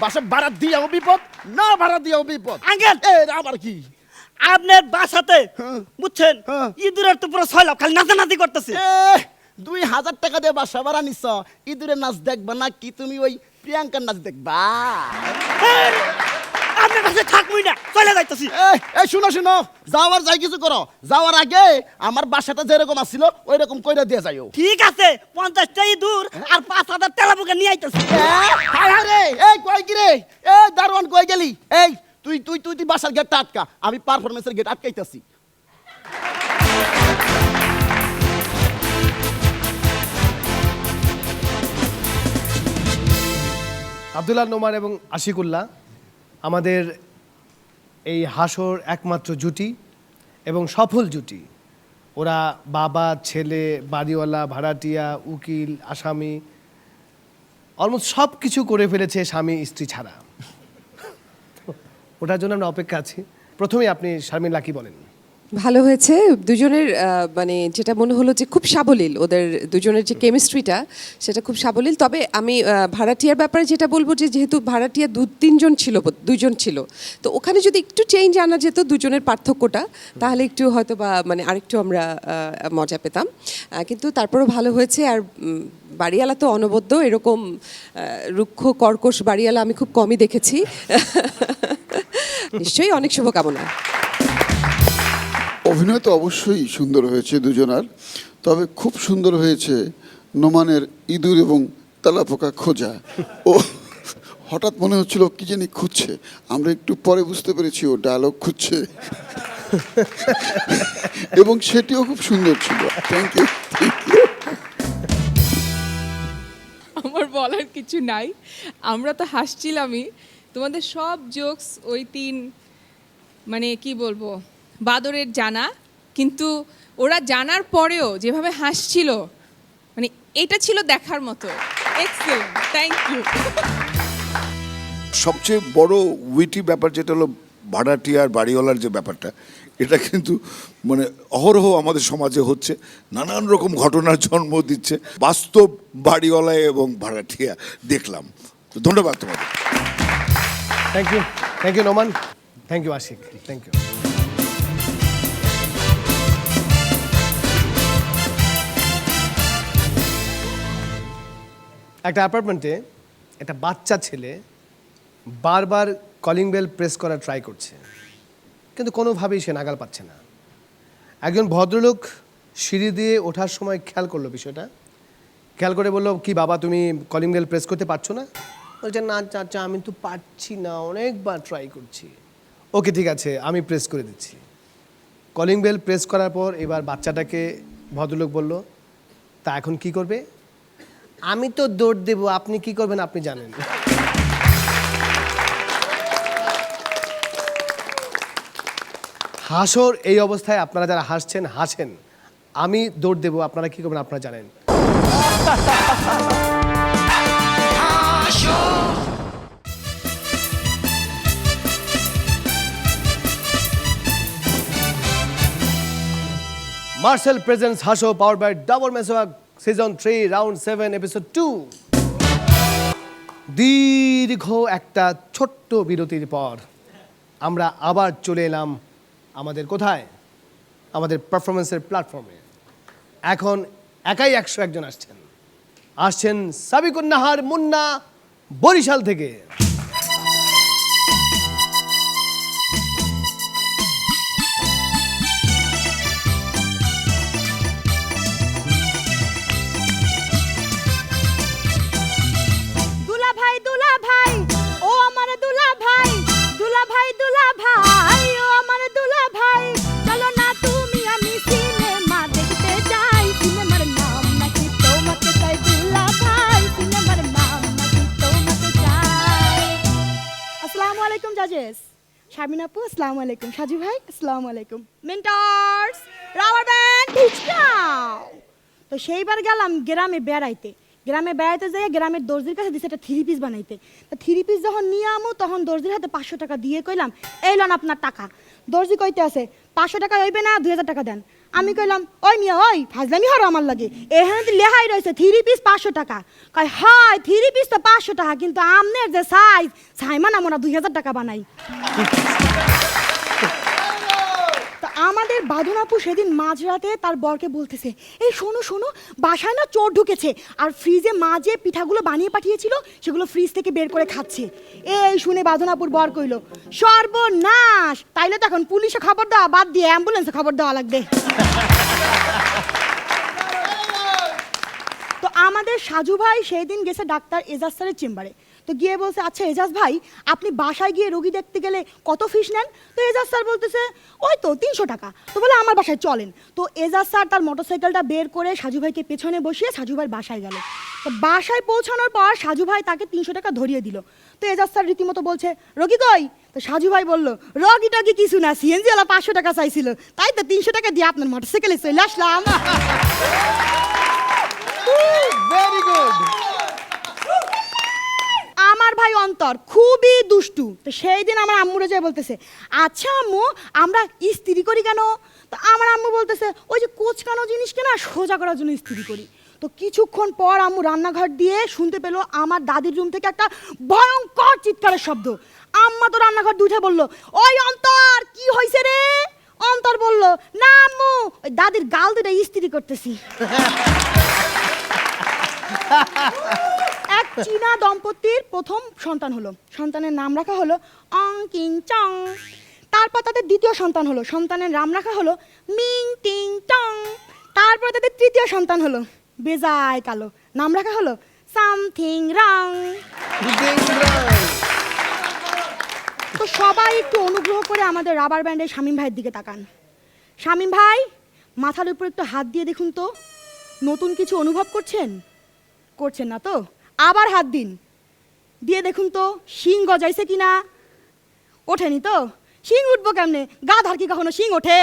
বাসা ভাড়া দিয়েও বিপদ, না ভাড়া দিয়েও বিপদ। আঙ্কেল, আবার কি? আপনার বাসাতে হ্যাঁ। বুঝছেন হ্যাঁ। ইঁদুরের তো পুরো 6 লাখ খালি নাচানাচি করতেছে। 2000 টাকা দিয়ে বাসা ভাড়া নিচ্ছ, ইঁদুরের নাচ দেখবা না কি তুমি ওই প্রিয়াঙ্কার নাচ দেখবা? আপনার কাছে থাকবই না, চলে যাইতেছি। এই শুনো শুনো, যাওয়ার যাই কিছু করো, যাওয়ার আগে আমার বাসাটা যেরকম আসছিল ওই রকম কইরা দিয়ে যাইও। ঠিক আছে, 50টা ইঁদুর আর 5000 তেলাপোকা নিয়ে আইতেছি। হায় হায় রে, এই কই কি রে, এই দারোয়ান কই গেলি? এই তুই তুই তুই তুই বাসার গেটটা আটকা, আমি পারফরমেন্সের গেট আটকাইতাছি। আব্দুল্লাহ নোমান এবং আশিকুল্লাহ আমাদের এই হাসর একমাত্র জুটি এবং সফল জুটি। ওরা বাবা ছেলে, বাড়িওয়ালা, ভাড়াটিয়া, উকিল, আসামি, অলমোস্ট সব কিছু করে ফেলেছে স্বামী স্ত্রী ছাড়া। ওটার জন্য আমরা অপেক্ষা আছি। প্রথমেই আপনি শারমিন লাকি বলেন। ভালো হয়েছে দুজনের, মানে যেটা মনে হলো যে খুব সাবলীল, ওদের দুজনের যে কেমিস্ট্রিটা সেটা খুব সাবলীল। তবে আমি ভাড়াটিয়ার ব্যাপারে যেটা বলবো যে যেহেতু ভাড়াটিয়া 2জন ছিল, তো ওখানে যদি একটু চেঞ্জ আনা যেত দুজনের পার্থক্যটা, তাহলে একটু হয়তো বা মানে আরেকটু আমরা মজা পেতাম। কিন্তু তারপরেও ভালো হয়েছে। আর বাড়িওয়ালা তো অনবদ্য, এরকম রুক্ষ কর্কশ বাড়িওয়ালা আমি খুব কমই দেখেছি। নিশ্চয়ই অনেক শুভকামনা। অভিনয় তো অবশ্যই সুন্দর হয়েছে দুজনার, তবে খুব সুন্দর হয়েছে নোমানের ইঁদুর এবং তেলাপোকা খোঁজা। ও হঠাৎ মনে হচ্ছিল কি জানি খুঁজছে, আমরা একটু পরে বুঝতে পেরেছি ও ডায়লগ খুঁজছে এবং সেটিও খুব সুন্দর ছিল। Thank you. আমার বলার কিছু নাই, আমরা তো হাসছিলামই। তোমাদের সব জোকস ওই 3 মানে কি বলবো বাদরের জানা, কিন্তু ওরা জানার পরেও যেভাবে হাসছিল মানে এটা ছিল দেখার মতো। Excellent, thank you. সবচেয়ে বড় উইটি ব্যাপার যেটা হলো ভাড়াটিয়ার বাড়িওয়ালার যে ব্যাপারটা, এটা কিন্তু মানে অহরহ আমাদের সমাজে হচ্ছে, নানান রকম ঘটনার জন্ম দিচ্ছে। বাস্তব বাড়িওয়ালা এবং ভাড়াটিয়া দেখলাম। তো ধন্যবাদ তোমাদের। Thank you Noman, thank you Ashiq, thank you. একটা অ্যাপার্টমেন্টে একটা বাচ্চা ছেলে বারবার কলিং বেল প্রেস করার ট্রাই করছে, কিন্তু কোনোভাবেই সে নাগাল পাচ্ছে না। একজন ভদ্রলোক সিঁড়ি দিয়ে ওঠার সময় খেয়াল করলো বিষয়টা, খেয়াল করে বললো, কি বাবা তুমি কলিং বেল প্রেস করতে পারছো না? বলছে, না চাচা আমি তো পারছি না, অনেকবার ট্রাই করছি। ওকে ঠিক আছে, আমি প্রেস করে দিচ্ছি। কলিং বেল প্রেস করার পর এবার বাচ্চাটাকে ভদ্রলোক বলল, তা এখন কি করবে? আমি তো দৌড় দেবো, আপনি কি করবেন আপনি জানেন। হাসর এই অবস্থায় আপনারা যারা হাসছেন হাসেন, আমি দৌড় দেবো, আপনারা কি করবেন আপনারা জানেন। Marcel presents Haso, power by double Meswak, season 3 round 7 episode 2। দীর্ঘ একটা ছোট্ট বিরতির পর আমরা আবার চলে এলাম আমাদের কোথায়, আমাদের পারফরমেন্সের প্ল্যাটফর্মে। এখন একাই 101 জন আসছেন সাবিকুন নাহার মুন্না বরিশাল থেকে। দুলা ভাই ও আমার দুলা ভাই, দুলা ভাই ও আমার দুলা ভাই, চলো না তুমি আমি সিনেমা দেখতে যাই, সিনেমার নাম নাকি তোমাকে চাই দুলা ভাই, সিনেমার নাম নাকি তোমাকে চাই। আসসালামু আলাইকুম জাজেস, শারমিন আপু আসসালামু আলাইকুম, সাজু ভাই আসসালামু আলাইকুম, মেন্টরস রাবার ব্যান্ড ঠিকঠাক। তো সেইবার গেলাম গ্রামে বেড়াইতে, গ্রামে বেড়াইতে যাই গ্রামের দর্জির কাছে দিছে একটা 3 পিস বানাইতে। তা 3 পিস যখন নিয়ে আমু তখন দর্জির হাতে 500 টাকা দিয়ে কইলাম, এই লন আপনার টাকা। দর্জি কইতে আছে 500 টাকা হইবে না, 2000 টাকা দেন। আমি কইলাম, ওই মিয়া ওই ফাজলামি হরো আমার লাগে, এখানে তো লেহাই রয়েছে 3 পিস 500 টাকা। কয় হয় 3 পিস তো 500 টাকা, কিন্তু আমনের যে সাইজ সাইমান আমরা 2000 টাকা বানাই। আমাদের বাঁধন আপু সেদিন মাঝরাতে তার বরকে বলতেছে, এই শোনো শোনো বাসায় না চোর ঢুকেছে, আর ফ্রিজে মা যে পিঠাগুলো বানিয়ে পাঠিয়েছিল সেগুলো ফ্রিজ থেকে বের করে খাচ্ছে। এই শুনে বাঁধন আপুর বর কইল, সর্বনাশ, তাইলে তো এখন পুলিশে খবর দেওয়া বাদ দিয়ে অ্যাম্বুলেন্সে খবর দেওয়া লাগবে। তো আমাদের সাজু ভাই সেই দিন গেছে ডাক্তার এজাজ স্যারের চেম্বারে। তো গিয়ে বলছে, আচ্ছা এজাজ ভাই আপনি বাসায় গিয়ে রোগী দেখতে গেলে কত ফিস নেন? তো এজাজ স্যার বলতেছে, ওই তো 300 টাকা। তো বলে আমার বাসায় চলেন। তো এজাজ স্যার তার মোটরসাইকেলটা বের করে সাজু ভাইকে পেছনে বসিয়ে সাজু ভাইয়ের বাসায় গেল। তো বাসায় পৌঁছানোর পর সাজু ভাই তাকে 300 টাকা ধরিয়ে দিল। তো এজাজ স্যার রীতিমতো বলছে, রোগী কই? তো সাজু ভাই বলল, রোগী টগি কিছু না, সিএনজিওয়ালা 500 টাকা চাইছিল, তাই তো 300 টাকা দিয়ে আপনার মোটরসাইকেলে চলে আসলাম। Very good. আমার ভাই অন্তর খুবই দুষ্টু। তো সেই দিন আমার আম্মুরে যায় বলতেছে, আচ্ছা আম্মু আমরা ইস্ত্রি করি কেন? তো আমার আম্মু বলতেছে, ওই যে কোচকানো জিনিস কেনা সোজা করার জন্য ইস্ত্রি করি। তো কিছুক্ষণ পর আম্মু রান্নাঘর দিয়ে শুনতে পেলো আমার দাদির রুম থেকে একটা ভয়ঙ্কর চিৎকারের শব্দ। আম্মা তো রান্নাঘর দিয়ে উঠে বললো, ওই অন্তর কি হয়েছে রে? অন্তর বলল, না আম্মু ওই দাদির গাল দুটো ইস্ত্রি করতেছি। এক চীনা দম্পতির প্রথম সন্তান হলো, সন্তানের নাম রাখা হলো অং কিং চং। তারপর তাদের দ্বিতীয় সন্তান হলো, সন্তানের নাম রাখা হলো মিং টিং টং। তারপর তাদের তৃতীয় সন্তান হলো বেজায় কালো, নাম রাখা হলো সামথিং রং। তো সবাই একটু অনুগ্রহ করে আমাদের রাবার ব্যান্ডের শামীম ভাইয়ের দিকে তাকান। শামীম ভাই, মাথার উপর একটু হাত দিয়ে দেখুন তো, নতুন কিছু অনুভব করছেন? করছেন না তো? আবার হাত দিন, দিয়ে দেখুন তো শিং গজাইছে কিনা। ওঠেনি তো? শিং উঠবো কেমনে? গাধার কি কখনো শিং ওঠে?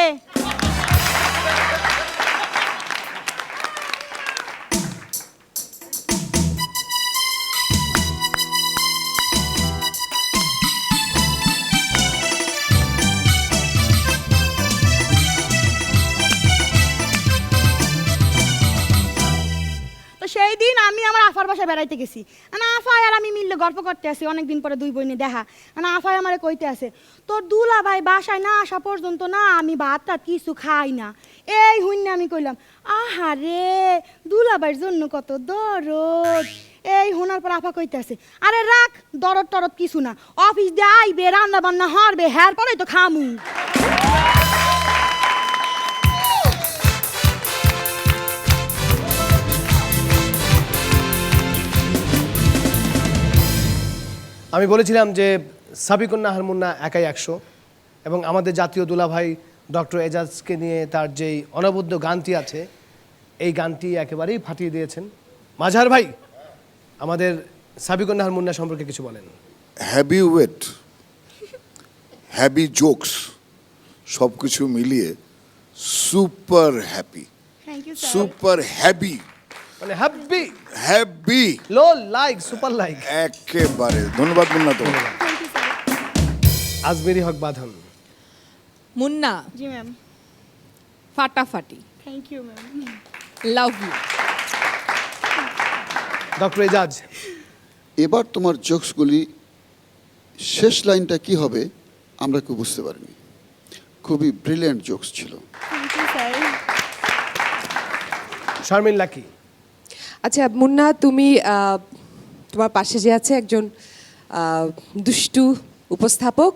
সেই দিন আমি আমার আফার বাসায় বেড়াইতে গেছি, না আফাই আর আমি মিললে গল্প করতে আসি, অনেকদিন পরে দুই বোনে দেখা। না আফাই আমারে কইতে আছে, তোর দুলা ভাই বাসায় না আসা পর্যন্ত না আমি ভাত টাত কিছু খাই না। এই হুইনে আমি কইলাম, আহারে দুলা ভাইয়ের জন্য কত দরদ। এই হোনার পর আফা কইতে আছে, আরে রাখ দরদ টরদ কিছু না, অফিস দিয়ে আইবে রান্না বান্না হরবে, হ্যার পরেই তো খামু। আমি বলেছিলাম যে সাবিকুন নাহার মুন্না একাই 100, এবং আমাদের জাতীয় দুলাভাই ডক্টর এজাজকে নিয়ে তার যেই অনবদ্য গানটি আছে, এই গানটি একেবারেই ফাটিয়ে দিয়েছেন। মাঝার ভাই, আমাদের সাবিকুন নাহার মুন্না সম্পর্কে কিছু বলেন। হ্যাভি ওয়েট, হ্যাভি জোকস, সব কিছু মিলিয়ে super happy, thank you sir. Super happy, মানে happy, happy, low like, super like. একেবারে ধন্যবাদ মুন্না তো। আজমেরি হক বাঁধন। মুন্না জি ম্যাম। ফাটাফাটি, thank you ma'am. Love you. Doctor Ejaz. এবার তোমার জোকসগুলি শেষ লাইনটা কি হবে আমরা কেউ বুঝতে পারিনি, খুবই ব্রিলিয়ান্ট জোকস ছিল। Thank you sir. Sharmin Lucky. আচ্ছা মুন্না, তুমি তোমার পাশে যে আছে একজন দুষ্টু উপস্থাপক,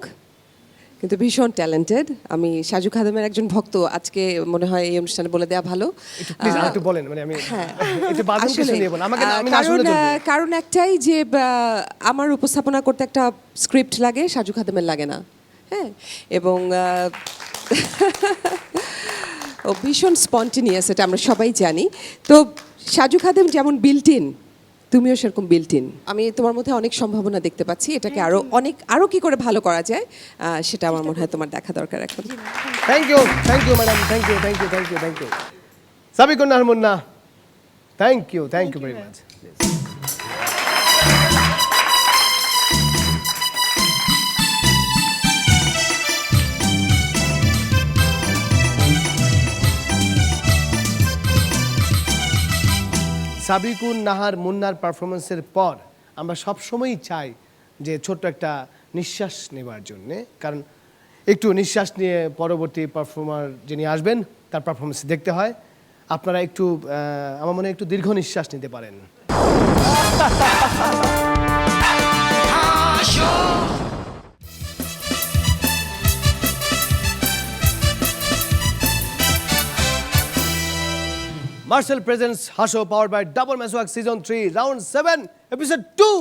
কিন্তু ভীষণ ট্যালেন্টেড। আমি সাজু খাদেমের একজন ভক্ত, আজকে মনে হয় এই অনুষ্ঠানে বলে দেওয়া ভালো। একটু প্লিজ একটু বলেন, মানে আমি হ্যাঁ, একটু বাঁধন কিছু আসলে, নিয়ে বলেন আমাকে, আমি না শুনলে চলবে। কারণ একটাই যে আমার উপস্থাপনা করতে একটা স্ক্রিপ্ট লাগে, সাজু খাদেমের লাগে না। হ্যাঁ, এবং ও ভীষণ স্পন্টেনিয়াস, এটা আমরা সবাই জানি। তো সাজু খাদেম যেমন বিল্ট ইন, তুমিও সেরকম বিল্ট ইন। আমি তোমার মধ্যে অনেক সম্ভাবনা দেখতে পাচ্ছি, এটাকে আরো কি করে ভালো করা যায় সেটা আমার মনে হয় তোমার দেখা দরকার এখন। Thank you madam, thank you. Sabikun Nahar Munna, thank you very much. সাবিকুন নাহার মুন্নার পারফরমেন্সের পর আমরা সবসময়ই চাই যে ছোট্ট একটা নিঃশ্বাস নেবার জন্যে, কারণ একটু নিঃশ্বাস নিয়ে পরবর্তী পারফর্মার যিনি আসবেন তার পারফরমেন্স দেখতে হয়। আপনারা একটু আমার মনে হয় একটু দীর্ঘ নিঃশ্বাস নিতে পারেন। Marcel presents Hasho, powered by Double Meswak Season 3, Round 7, Episode 2.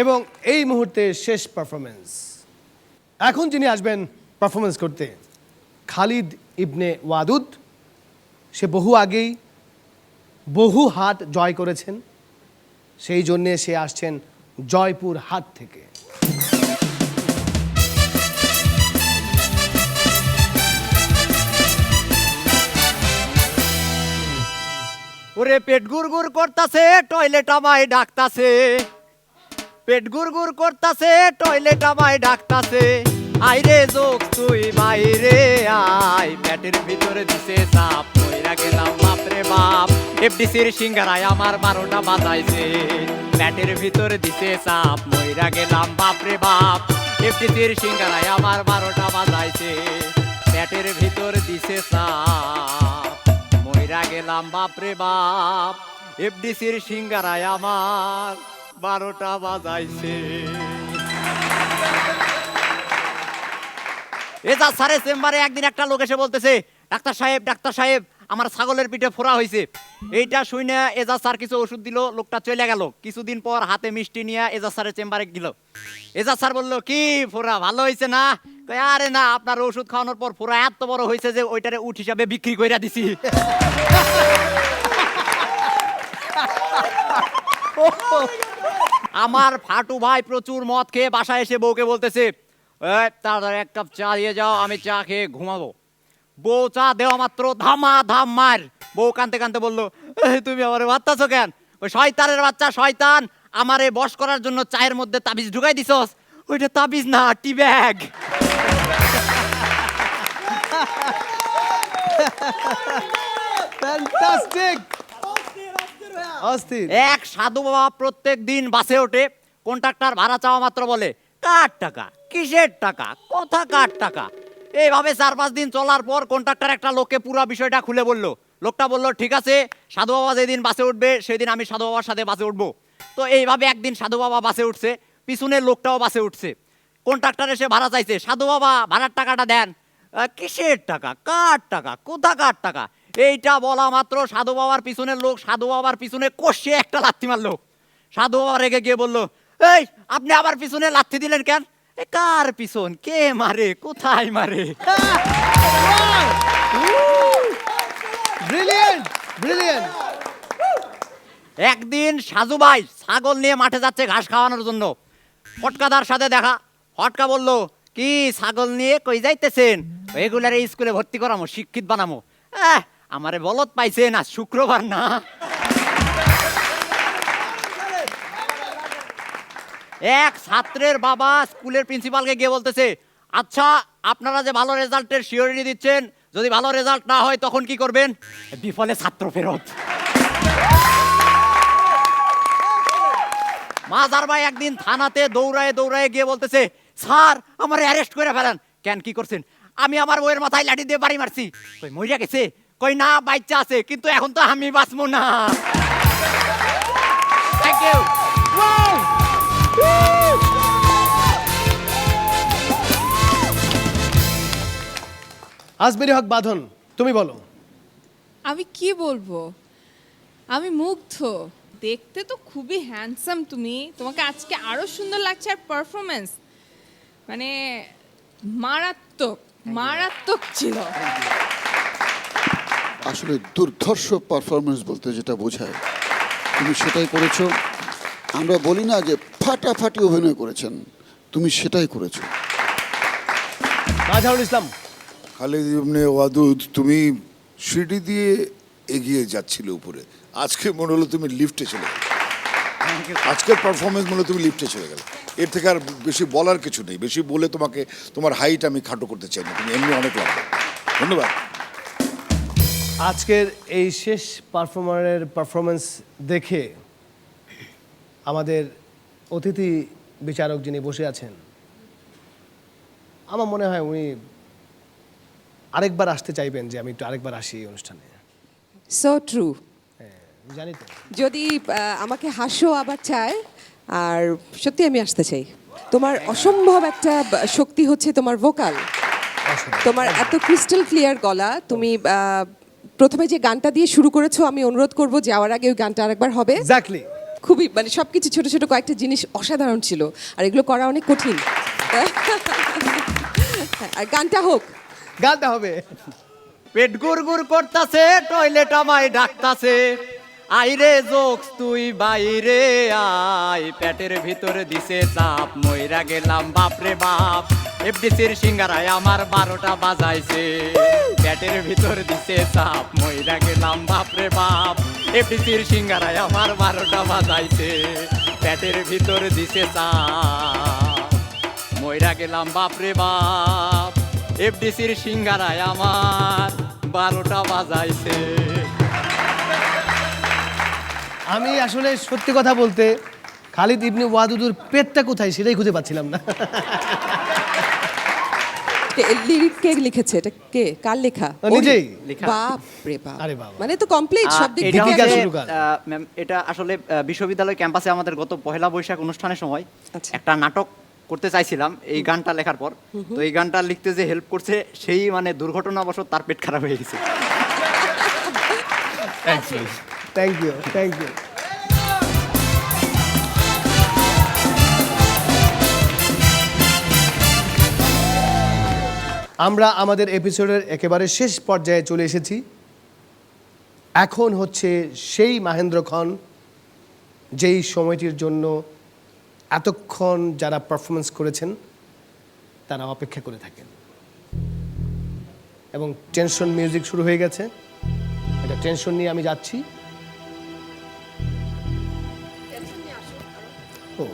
এবং এই মুহূর্তে শেষ পারফরমেন্স, এখন যিনি আসবেন পারফরমেন্স করতে, খালিদ ইবনে ওয়াদুদ। সে বহু আগেই বহু হাট জয় করেছেন, সেই জন্যে সে আসছেন জয়পুর হাট থেকে। ওরে পেট গুড় করতাছে, টয়লেট আমায় ডাকতাছে, পেট গুড় করতাছে, টয়লেট আমায় ডাকতাছে, আইরে যোগ তুই বাইরে আয়, পেটের ভিতরে দিছে চাপ, কইরা গেলাম বাপরে বাপ, এফডিসির সিঙ্গারায় আমার 12টা বাজাইছে, পেটের ভিতরে দিছে চাপ, মইরা গেলাম বাপরে বাপ, এফডিসির সিঙ্গারায় আমার 12টা বাজাইছে, পেটের ভিতর দিছে চাপ, মইরা গেলাম বাপরে বাপ, এফডিসির সিঙ্গারায় আমার 12টা বাজাইছে। এজাজ স্যারের চেম্বারে একদিন একটা লোক এসে বলতেছে, ডাক্তার সাহেব আমার ছাগলের পিঠে ফোড়া হয়েছে। এইটা শুনে এজাজ স্যার কিছু ওষুধ দিল, লোকটা চলে গেল। কিছুদিন পর হাতে মিষ্টি নিয়ে এজাজ স্যারের চেম্বারে গেল। এজাজ স্যার বলল, কি ফোড়া ভালো হয়েছে না? কয়, আরে না, আপনার ওষুধ খাওয়ানোর পর ফোড়া এত বড় হয়েছে যে ওইটারে উট হিসাবে বিক্রি কইরা দিছি। আমার ফাটু ভাই প্রচুর মদ খেয়ে বাসায় এসে বউকে বলতেছে, তাড়াতাড়ি এক কাপ চা দিয়ে যাও, আমি চা খেয়ে ঘুমাবো। বউ চা দেওয়া মাত্র ধামা ধাম মার। বউ কানতে কানতে বললো, তুমি আমারে মারতাছো কেন? ওই শয়তানের বাচ্চা শয়তান, আমারে বশ করার জন্য চায়ের মধ্যে তাবিজ ঢুকাই দিছস। ওইটা তাবিজ না, টি ব্যাগ। ফ্যান্টাস্টিক, অস্থির। এক সাধু বাবা প্রত্যেক দিন বাসে ওঠে, কন্ট্রাক্টর ভাড়া চাওয়া মাত্র বলে, কার টাকা, কিসের টাকা, কথা কার টাকা। এইভাবে 4-5 দিন চলার পর কন্ট্রাক্টর একটা লোককে পুরো বিষয়টা খুলে বলল। লোকটা বলল, ঠিক আছে, সাধু বাবা যেদিন বাসে উঠবে সেদিন আমি সাধু বাবার সাথে বাসে উঠবো। তো এইভাবে একদিন সাধু বাবা বাসে উঠছে, পিছনের লোকটাও বাসে উঠছে। কন্ট্রাক্টর এসে ভাড়া চাইছে, সাধু বাবা ভাড়ার টাকাটা দেন। কিসের টাকা, কার টাকা, কোথা কার টাকা। এইটা বলা মাত্র সাধু বাবার পিছনের লোক সাধু বাবার পিছনে কষে একটা লাথি মারলো। সাধু বাবা রেগে গিয়ে বলল, এই আপনি আবার পিছনে লাথি দিলেন কেন? কার পিছন, কে মারে, কোথায় মারে? Brilliant, brilliant. একদিন সাজু ভাই ছাগল নিয়ে মাঠে যাচ্ছে ঘাস খাওয়ানোর জন্য। ফটকাদার সাথে দেখা। ফটকা বলল, কি ছাগল নিয়ে কই যাইতেছেন? এগুলার স্কুলে ভর্তি করামো, শিক্ষিত বানামো। আমারে বলদ পাইছে না, শুক্রবার না। এক ছাত্রের বাবা স্কুলের প্রিন্সিপালকে গিয়ে বলতেছে, আচ্ছা আপনারা যে ভালো রেজাল্টের শিওরিটি দিচ্ছেন, যদি ভালো রেজাল্ট না হয় তখন কি করবেন? বিফলে ছাত্র ফেরত। মাজার ভাই একদিন থানাতে দৌড়ায় গিয়ে বলতেছে, স্যার আমার অ্যারেস্ট করে ফেলেন। কেন, কি করছেন? আমি আমার বউয়ের মাথায় লাঠি দিয়ে বাড়ি মারছি। কই মইরা গেছে? কই না, বাচ্চা আছে, কিন্তু এখন তো আমি বাঁচবো না। Thank you. আসবেরি হক বাঁধন, তুমি বলো। আমি কি বলবো, আমি মুগ্ধ। দেখতে তো খুবই হ্যান্ডসাম তুমি, তোমাকে আজকে আরো সুন্দর লাগছে। আর পারফরমেন্স মানে মারাত্মক, মারাত্মক ছিল। আসলে দুর্ধর্ষ পারফরমেন্স বলতে যেটা বোঝায় তুমি সেটাই করেছো। আমরা বলি না যে ফাটাফাটি অভিনয় করেছেন, তুমি সেটাই করেছো। মাজহারুল ইসলাম। খালিদ ইবনে ওয়াদুদ, তুমি সিঁড়ি দিয়ে এগিয়ে যাচ্ছিলে উপরে, আজকে মনে হলো তুমি লিফটে চলে গেলে। আজকের পারফরমেন্স মনে হলো তুমি লিফটে চলে গেলে। এর থেকে আর বেশি বলার কিছু নেই। বেশি বলে তোমাকে, তোমার হাইট আমি খাটো করতে চাই না, তুমি এমনি অনেক লাগবে। ধন্যবাদ। আজকের এই শেষ পারফর্মারের পারফরমেন্স দেখে আমাদের অতিথি বিচারক যিনি বসে আছেন, আমার মনে হয় উনি আরেকবার আসতে চাইবেন, যে আমি একটু আরেকবার আসি এই অনুষ্ঠানে। So true. জানি তো, যদি আমাকে হাসো আবার চায়, আর সত্যি আমি আসতে চাই। তোমার অসম্ভব একটা শক্তি হচ্ছে তোমার ভোকাল, তোমার এত ক্রিস্টাল ক্লিয়ার গলা। তুমি প্রথমে যে গানটা দিয়ে শুরু করেছো, আমি অনুরোধ করব যাওয়ার আগে ওই গানটা আরেকবার হবে। এক্স্যাক্টলি। খুবই মানে সবকিছু ছোট ছোট কয়েকটা জিনিস অসাধারণ ছিল, আর এগুলো করা অনেক কঠিন। আর গানটা হোক, গানটা হবে। পেট গুড় করতাছে, টয়লেট আমায় ডাকতাছে, আইরে জোকস তুই বাইরে আয়, পেটের ভিতরে দিছে চাপ, মইরা গেলাম বাপরে বাপ, এফডিসির সিঙ্গারায় আমার 12টা বাজাইছে, পেটের ভিতর দিছে চাপ, মইরা গেলাম বাপরে বাপ, এফডিসির সিঙ্গারায় আমার 12টা বাজাইছে, পেটের ভিতর দিছে চাপ, মইরা গেলাম বাপরে বাপ, এফডিসির সিঙ্গারায় আমার 12টা বাজাইছে। আমি আসলে সত্যি কথা বলতে খালিদ ইবনে ওয়াদুদুর পেটটা কোথায় সেটাই খুঁজে পাচ্ছিলাম না। লিরিক কে লিখেছে? এটা কে, কার লেখা? নিজেই লেখা। বাপ রে বাপ, আরে বাবা। মানে তো কমপ্লিট সব দিক এটা থেকে। হচ্ছে- হচ্ছে, ম্যাম, এটা আসলে বিশ্ববিদ্যালয় ক্যাম্পাসে আমাদের গত পহেলা বৈশাখ অনুষ্ঠানের সময় আচ্ছা। একটা নাটক করতে চাইছিলাম এই গানটা লেখার পর। তো এই গানটা লিখতে যে হেল্প করছে সেই মানে দুর্ঘটনাবশত তার পেট খারাপ হয়ে গেছে। Thank you, thank you. আমরা আমাদের এপিসোডের একেবারে শেষ পর্যায়ে চলে এসেছি। এখন হচ্ছে সেই মাহেন্দ্রক্ষণ যেই সময়টির জন্য এতক্ষণ যারা পারফরমেন্স করেছেন তারা অপেক্ষা করে থাকেন, এবং টেনশন মিউজিক শুরু হয়ে গেছে। এটা টেনশন নিয়ে আমি যাচ্ছি। ও,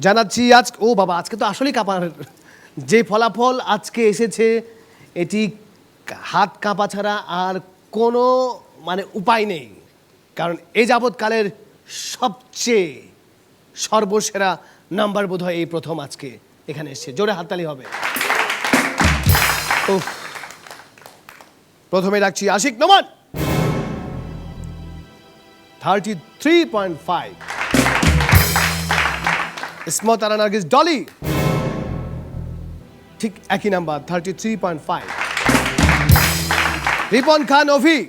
জানাচ্ছি আজ, ও বাবা, আজকে তো আসলেই কাঁপার যে ফলাফল আজকে এসেছে, এটি হাত কাঁপা ছাড়া আর কোনো মানে উপায় নেই। কারণ এই যাবৎকালের সবচেয়ে সর্বসেরা নাম্বার বোধহয় এই প্রথম আজকে এখানে এসছে। জোরে হাততালি হবে। উফ। প্রথমে রাখছি আশিক নোমান 33.5, ইসমত আরা নার্গিস ডলি ঠিক একই নাম্বার 33.5, রিপন খান অভি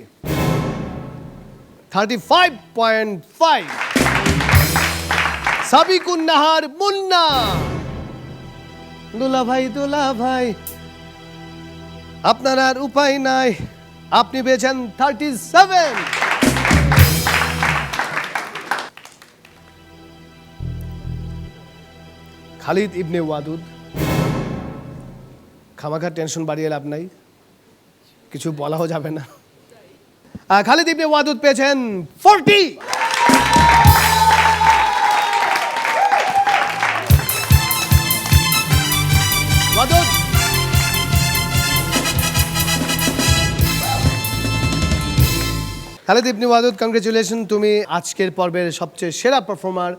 35.5, সাবিকুন নাহার মুন্না, দুলা ভাই আপনার আর উপায় নাই, আপনি পেয়েছেন 37। খালিদ ইবনে ওয়াদুদ, খামাখা টেনশন বাড়িয়ে লাভ নাই, কিছু বলাও যাবে না। খালিদ ইবনে ওয়াদুদ পেয়েছেন 40। ওয়াদুদ, খালিদ ইবনে ওয়াদুদ, কংগ্রেচুলেশন, তুমি আজকের পর্বের সবচেয়ে সেরা পারফর্মার।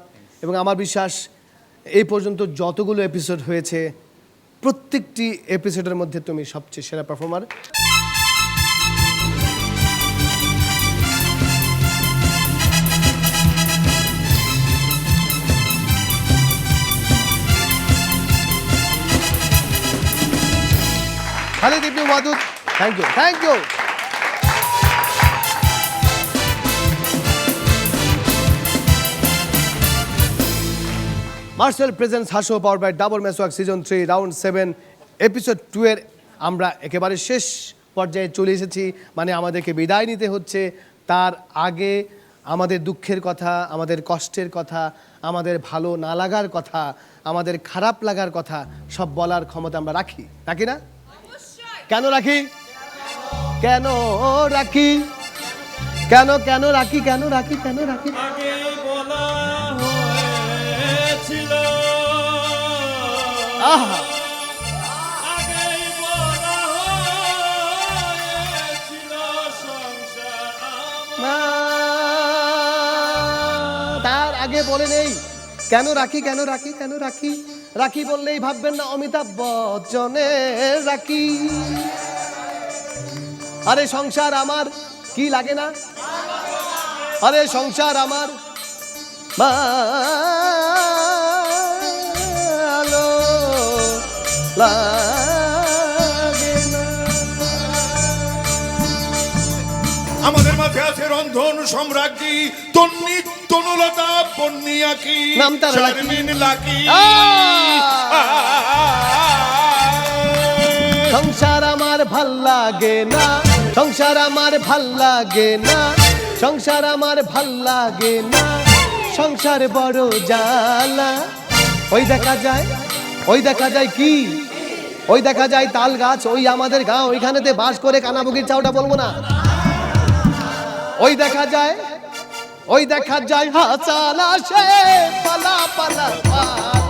এবং আমার বিশ্বাস এই পর্যন্ত যতগুলো এপিসোড হয়েছে প্রত্যেকটি এপিসোডের মধ্যে তুমি সবচেয়ে সেরা performer. Khalid Ibne Wadud, thank you, thank you. Marcel presents Haso power by double Meswak season 3 round 7 episode 2 এর আমরা একেবারে শেষ পর্যায়ে চলে এসেছি। মানে আমাদেরকে বিদায় নিতে হচ্ছে। তার আগে আমাদের দুঃখের কথা, আমাদের কষ্টের কথা, আমাদের ভালো না লাগার কথা, আমাদের খারাপ লাগার কথা সব বলার ক্ষমতা আমরা রাখি, রাখি না? কেন রাখি? কেন রাখি? কেন কেন রাখি? কেন রাখি? কেন রাখি? আহা, তার আগে বলে নেই কেন রাখি? কেন রাখি? কেন রাখি? রাখি বললেই ভাববেন না অমিতাভ বচ্চনের রাখি। আরে সংসার আমার কি লাগে না? আরে সংসার আমার ভালো লাগে না। আমাদের মাঝে আছে রন্ধন সম্রাজ্ঞী তন্নি তনুলতা বন্নিয়াকি নাম তার লাকি। শারমিন লাকি। সংসার আমার ভাল লাগে না, সংসার আমার ভাল লাগে না, সংসার আমার ভাল লাগে না, সংসার বড় জ্বালা। ওই দেখা যায়, ওই দেখা যায় কি? ওই দেখা যায় তাল গাছ, ওই আমাদের গাঁ, ওইখানেতে বাস করে কানাবুগির চাওটা বলবো না। ওই দেখা যায়, ওই দেখা যায় হাসাল আসে পালা পালা পালা।